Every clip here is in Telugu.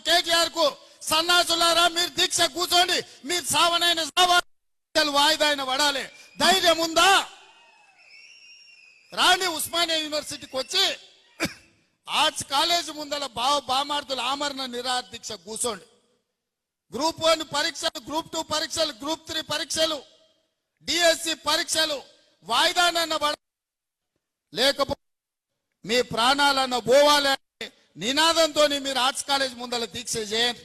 కేటీఆర్ కు సన్నాసులారా మీరు దీక్ష కూర్చోండి, మీరు సావనైన వాయిదా అయిన పడాలి. ధైర్యం ఉందా? రాండి ఉస్మానియా యూనివర్సిటీకి వచ్చి ఆర్ట్స్ కాలేజ్ ముందల బామార్దుల ఆమరణ నిరాహార దీక్ష కూర్చోండి. గ్రూప్ 1 పరీక్షలు, గ్రూప్ 2 పరీక్షలు, గ్రూప్ 3 పరీక్షలు, డిఎస్సి పరీక్షలు వాయిదానన్న పడ, లేకపోతే మీ ప్రాణాలన్న పోవాలి నినాదంతో మీరు ఆర్ట్స్ కాలేజ్ ముందల దీక్ష చేయండి.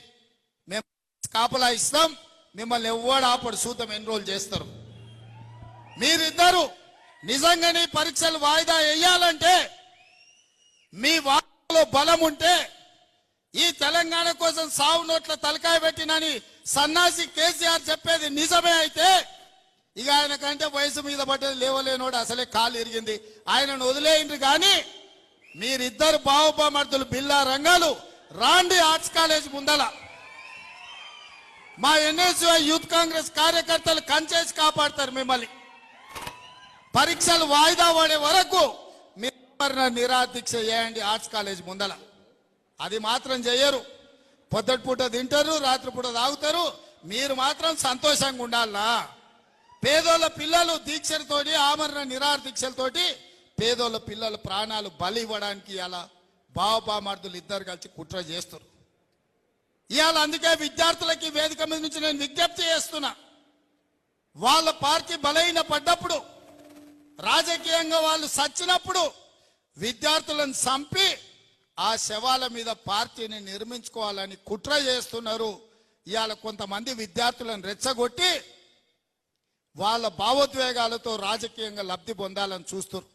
మేము కాపలా ఇస్తాం, మిమ్మల్ని ఎవ్వడు ఆపడు, సూతం ఎన్రోల్ చేస్తారు. మీరిద్దరు నిజంగానే పరీక్షలు వాయిదా వేయాలంటే మీ వాటిలో బలం ఉంటే ఈ తెలంగాణ కోసం సావు నోట్ల తలకాయ పెట్టినని సన్నాసి కేసీఆర్ చెప్పేది నిజమే అయితే ఇక ఆయన కంటే వయసు మీద పడ్డది లేవలేనోడు అసలే కాలు ఇరిగింది, ఆయనను వదిలేయండి. కానీ మీరిద్దరు బావబామర్దులు బిల్లా రంగాలు రాండి ఆర్ట్స్ కాలేజ్ ముందల. మా ఎన్ఎస్యుఐ యూత్ కాంగ్రెస్ కార్యకర్తలు కంచేసి కాపాడతారు మిమ్మల్ని. పరీక్షలు వాయిదా పడే వరకు మీరు నిరాహార దీక్ష చేయండి ఆర్ట్స్ కాలేజ్ ముందల. అది మాత్రం చేయరు, పొద్దుటిపూట తింటారు, రాత్రిపూట తాగుతారు, మీరు మాత్రం సంతోషంగా ఉండాలా. పేదోళ్ళ పిల్లలు దీక్షలతోటి ఆమరణ నిరాహార దీక్షలతోటి పేదోళ్ళ పిల్లల ప్రాణాలు బలి ఇవ్వడానికి అలా బావబామర్దులు ఇద్దరు కలిసి కుట్ర చేస్తారు ఇవాళ. అందుకే విద్యార్థులకి వేదిక మీద నుంచి నేను విజ్ఞప్తి చేస్తున్నా, వాళ్ళ పార్టీ బలహీన పడ్డప్పుడు, రాజకీయంగా వాళ్ళు సచ్చినప్పుడు విద్యార్థులను చంపి ఆ శవాల మీద పార్టీని నిర్మించుకోవాలని కుట్ర చేస్తున్నారు. ఇవాళ కొంతమంది విద్యార్థులను రెచ్చగొట్టి వాళ్ళ భావోద్వేగాలతో రాజకీయంగా లబ్ధి పొందాలని చూస్తున్నారు.